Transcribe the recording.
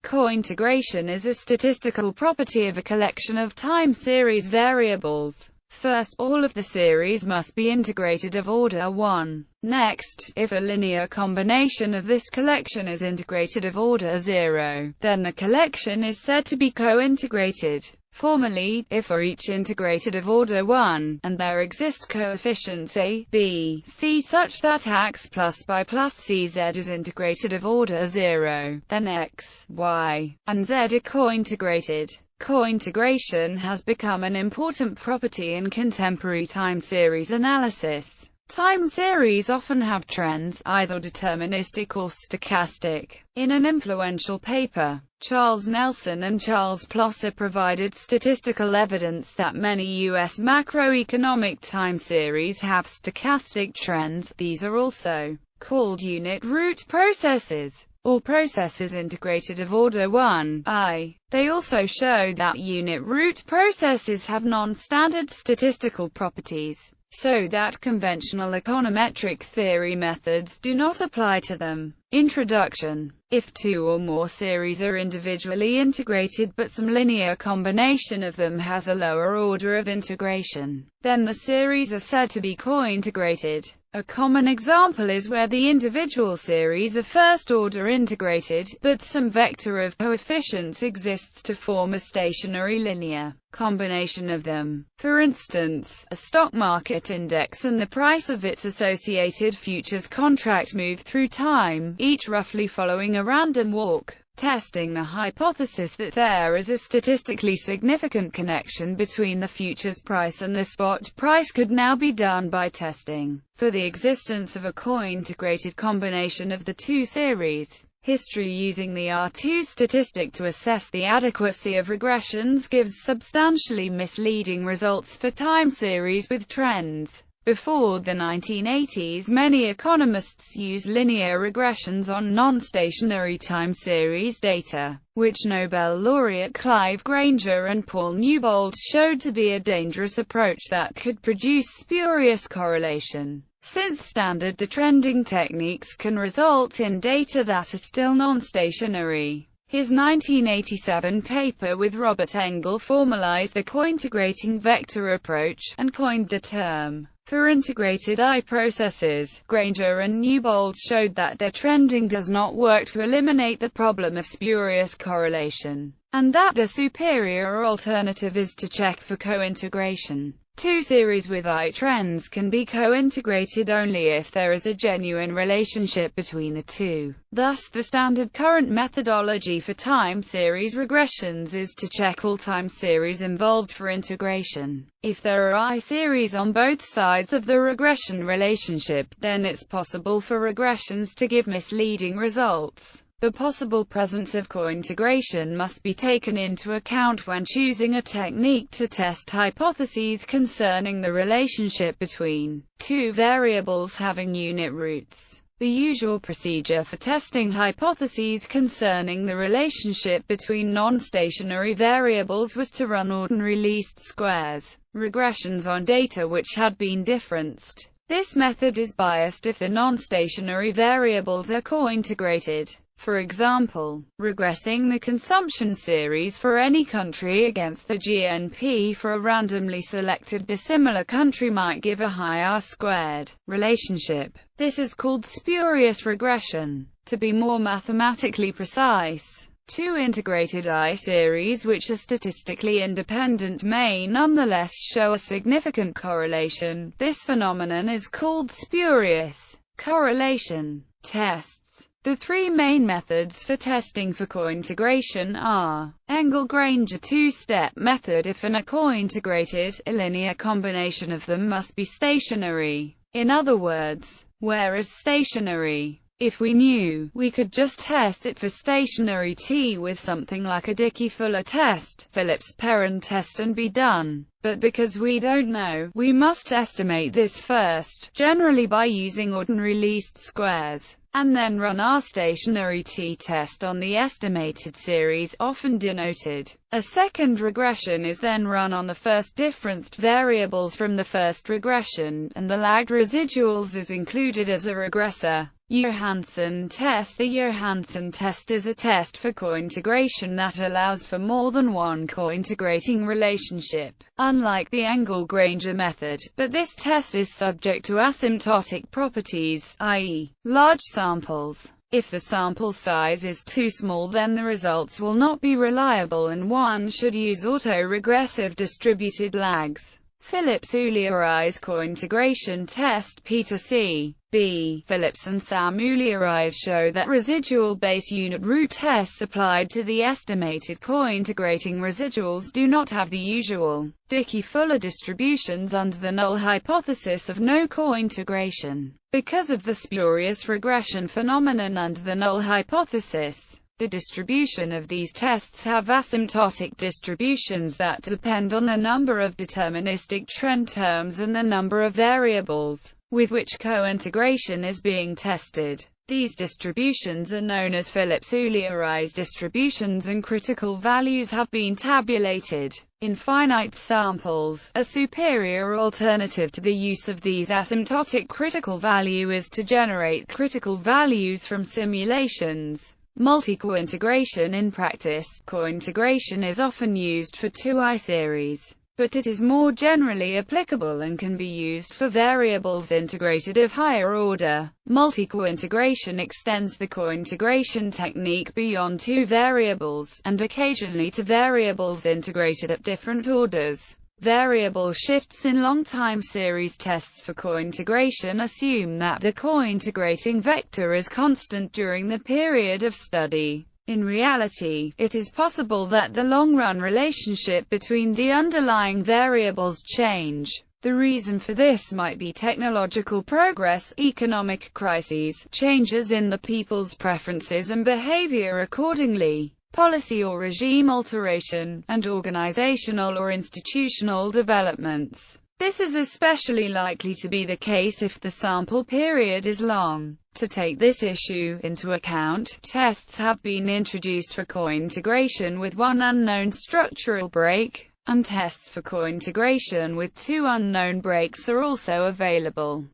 Cointegration is a statistical property of a collection of time series variables. First, all of the series must be integrated of order 1. Next, if a linear combination of this collection is integrated of order 0, then the collection is said to be co-integrated. Formally, if for each integrated of order 1, and there exist coefficients a, b, c such that x plus by plus cz is integrated of order 0, then x, y, and z are co-integrated. Cointegration has become an important property in contemporary time series analysis. Time series often have trends, either deterministic or stochastic. In an influential paper, Charles Nelson and Charles Plosser provided statistical evidence that many U.S. macroeconomic time series have stochastic trends. These are also called unit root processes, or processes integrated of order 1, I. They also show that unit root processes have non-standard statistical properties, so that conventional econometric theory methods do not apply to them. Introduction. If two or more series are individually integrated but some linear combination of them has a lower order of integration, then the series are said to be co-integrated. A common example is where the individual series are first-order integrated, but some vector of coefficients exists to form a stationary linear combination of them. For instance, a stock market index and the price of its associated futures contract move through time, each roughly following a random walk. Testing the hypothesis that there is a statistically significant connection between the futures price and the spot price could now be done by testing for the existence of a co-integrated combination of the two series. History using the R2 statistic to assess the adequacy of regressions gives substantially misleading results for time series with trends. Before the 1980s, many economists used linear regressions on non-stationary time series data, which Nobel laureate Clive Granger and Paul Newbold showed to be a dangerous approach that could produce spurious correlation, since standard detrending techniques can result in data that are still non-stationary. His 1987 paper with Robert Engel formalized the cointegrating vector approach, and coined the term. For integrated I processes, Granger and Newbold showed that detrending does not work to eliminate the problem of spurious correlation, and that the superior alternative is to check for co-integration. Two series with I trends can be co-integrated only if there is a genuine relationship between the two. Thus, the standard current methodology for time series regressions is to check all time series involved for integration. If there are I series on both sides of the regression relationship, then it's possible for regressions to give misleading results. The possible presence of cointegration must be taken into account when choosing a technique to test hypotheses concerning the relationship between two variables having unit roots. The usual procedure for testing hypotheses concerning the relationship between non-stationary variables was to run ordinary least squares regressions on data which had been differenced. This method is biased if the non-stationary variables are co-integrated. For example, regressing the consumption series for any country against the GNP for a randomly selected dissimilar country might give a high R-squared relationship. This is called spurious regression. To be more mathematically precise, two integrated I series which are statistically independent may nonetheless show a significant correlation. This phenomenon is called spurious correlation tests. The three main methods for testing for cointegration are Engel-Granger two-step method. If an co-integrated, a linear combination of them must be stationary. In other words, where is stationary? If we knew, we could just test it for stationary T with something like a Dickey-Fuller test, Phillips-Perron test, and be done. But because we don't know, we must estimate this first, generally by using ordinary least squares, and then run our stationary t-test on the estimated series, often denoted. A second regression is then run on the first differenced variables from the first regression, and the lagged residuals is included as a regressor. Johansson test. The Johansson test is a test for cointegration that allows for more than one cointegrating relationship, unlike the Engel-Granger method, but this test is subject to asymptotic properties, i.e., large samples. If the sample size is too small, then the results will not be reliable and one should use autoregressive distributed lags. Phillips-Ulliarise cointegration test. Peter C. B. Phillips and Sam Ulliarise show that residual base unit root tests applied to the estimated cointegrating residuals do not have the usual Dickey-Fuller distributions under the null hypothesis of no cointegration. Because of the spurious regression phenomenon under the null hypothesis, the distribution of these tests have asymptotic distributions that depend on the number of deterministic trend terms and the number of variables with which cointegration is being tested. These distributions are known as Phillips-Ulliarise distributions, and critical values have been tabulated. In finite samples, a superior alternative to the use of these asymptotic critical value is to generate critical values from simulations. Multi-cointegration. In practice, cointegration is often used for 2I series, but it is more generally applicable and can be used for variables integrated of higher order. Multi-cointegration extends the cointegration technique beyond two variables, and occasionally to variables integrated at different orders. Variable shifts in long-time series tests for cointegration assume that the cointegrating vector is constant during the period of study. In reality, it is possible that the long-run relationship between the underlying variables change. The reason for this might be technological progress, economic crises, changes in the people's preferences and behavior accordingly, policy or regime alteration, and organizational or institutional developments. This is especially likely to be the case if the sample period is long. To take this issue into account, tests have been introduced for cointegration with one unknown structural break, and tests for cointegration with two unknown breaks are also available.